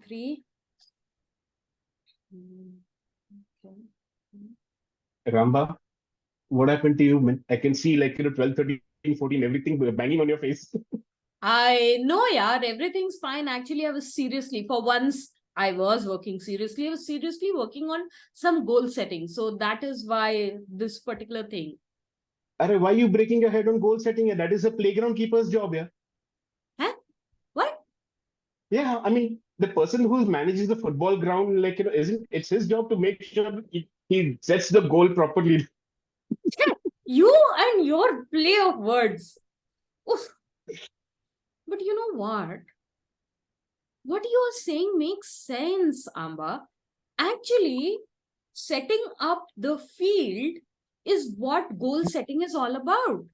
3. Okay. Ramba, what happened to you, man? I can see 12, 13, 14, everything banging on your face. I know, yeah, everything's fine. Actually, I was seriously, for once, I was working seriously. I was seriously working on some goal setting. So that is why this particular thing. Arre, why are you breaking your head on goal setting? That is a playground keeper's job, yeah. Huh? What? Yeah, I mean, the person who manages the football ground, isn't it's his job to make sure he sets the goal properly. You and your play of words. Oof. But you know what? What you are saying makes sense, Aamba. Actually, setting up the field is what goal setting is all about.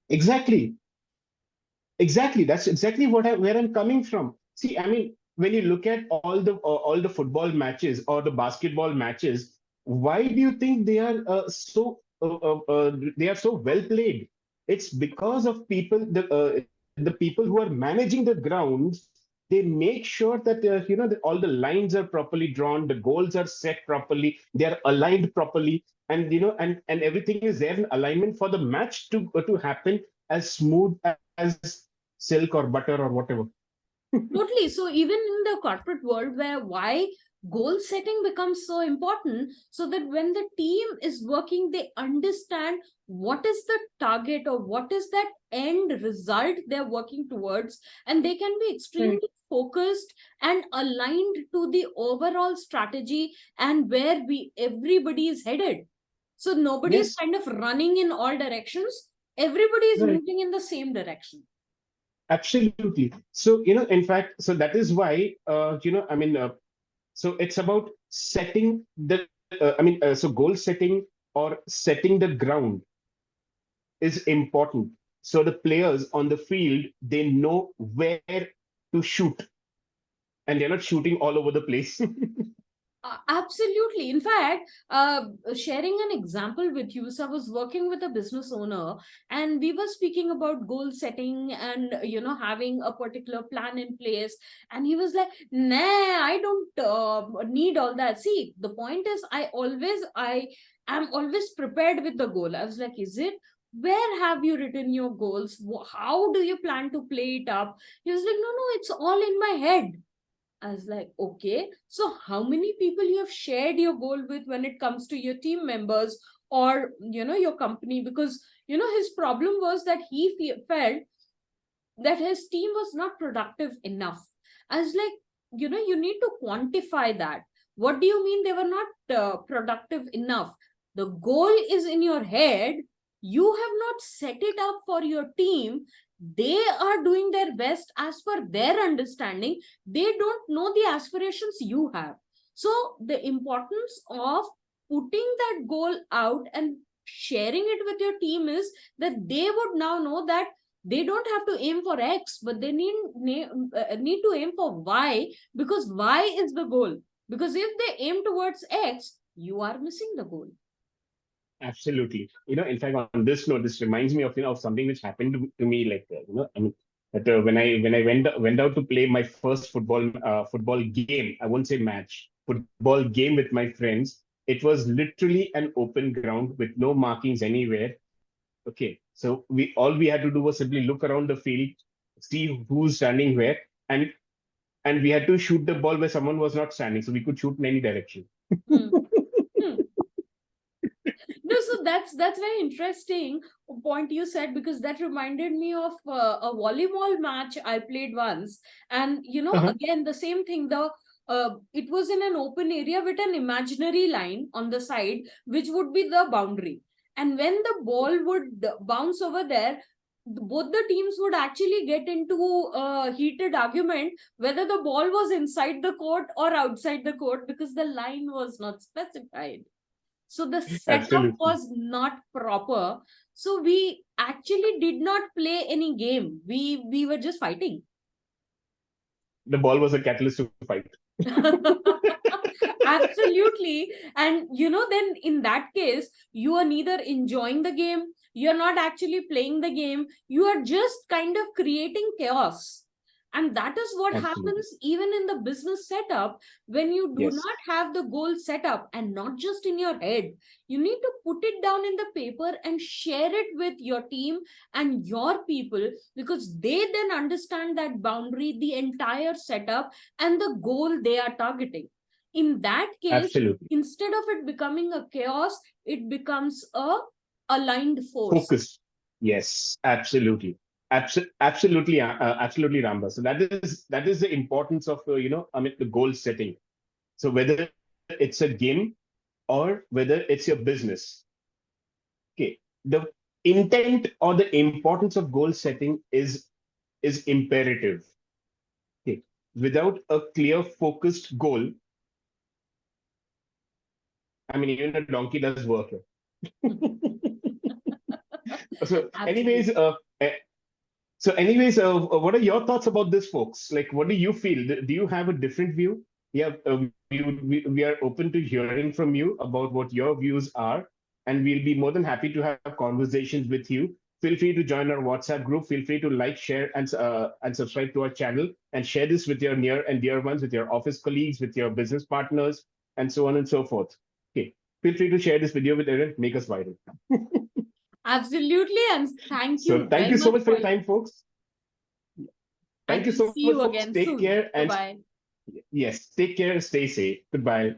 Exactly. Exactly. That's exactly where I'm coming from. See, I mean, when you look at all the football matches or the basketball matches, why do you think they are so well played? It's because of the people who are managing the grounds. They make sure that that all the lines are properly drawn, the goals are set properly, they are aligned properly, and and everything is there in alignment for the match to happen as smooth as silk or butter or whatever. Totally. So even in the corporate world, where why goal setting becomes so important, so that when the team is working, they understand what is the target or what is that end result they're working towards, and they can be extremely focused and aligned to the overall strategy and where everybody is headed. So nobody is Yes, kind of running in all directions. Everybody is right. moving in the same direction. Absolutely. So, in fact, so that is why, I mean, so it's about setting so goal setting or setting the ground is important. So the players on the field, they know where to shoot and they're not shooting all over the place. Absolutely. In fact, sharing an example with you, so I was working with a business owner and we were speaking about goal setting and, having a particular plan in place. And he was like, nah, I don't need all that. See, the point is, I am always prepared with the goal. I was like, is it? Where have you written your goals? How do you plan to play it up? He was like, no, it's all in my head. I was like, okay, so how many people you have shared your goal with when it comes to your team members or, your company? Because, his problem was that he felt that his team was not productive enough. I was like, you need to quantify that. What do you mean they were not productive enough? The goal is in your head. You have not set it up for your team. They are doing their best as per their understanding. They don't know the aspirations you have. So the importance of putting that goal out and sharing it with your team is that they would now know that they don't have to aim for X, but they need to aim for Y, because Y is the goal. Because if they aim towards X, you are missing the goal. Absolutely. In fact, on this note, this reminds me of something which happened to me, I mean, that when I went out to play my first football game, I won't say match, football game with my friends. It was literally an open ground with no markings anywhere. Okay, so we had to do was simply look around the field, see who's standing where, and we had to shoot the ball where someone was not standing, so we could shoot in any direction. Hmm. Hmm. No, so that's very interesting point you said, because that reminded me of a volleyball match I played once, and Uh-huh. again the same thing. It was in an open area with an imaginary line on the side, which would be the boundary, and when the ball would bounce over there, both the teams would actually get into a heated argument whether the ball was inside the court or outside the court, because the line was not specified. So the setup Absolutely. was not proper. So we actually did not play any game. We were just fighting. The ball was a catalyst to fight. Absolutely. And then in that case, you are neither enjoying the game, you're not actually playing the game, you are just kind of creating chaos. And that is what Absolutely. happens even in the business setup. When you do Yes. not have the goal set up, and not just in your head, you need to put it down in the paper and share it with your team and your people, because they then understand that boundary, the entire setup, and the goal they are targeting. In that case, Absolutely. instead of it becoming a chaos, it becomes a aligned force. Focus. Yes, absolutely. Absolutely, absolutely, Ramba. So that is the importance of the goal setting. So whether it's a game or whether it's your business, okay, the intent or the importance of goal setting is imperative. Okay, without a clear, focused goal, I mean, even a donkey does work. So, anyways, Absolutely. what are your thoughts about this, folks? Like, what do you feel? Do you have a different view? Yeah, we are open to hearing from you about what your views are, and we'll be more than happy to have conversations with you. Feel free to join our WhatsApp group. Feel free to like, share, and subscribe to our channel, and share this with your near and dear ones, with your office colleagues, with your business partners, and so on and so forth. Okay, feel free to share this video with everyone. Make us viral. Absolutely. And thank So, you thank very you so much much for for your your. time, folks. And Thank you we'll so see much, you folks. again Take soon. care Bye and bye. yes, take care. Stay safe. Goodbye.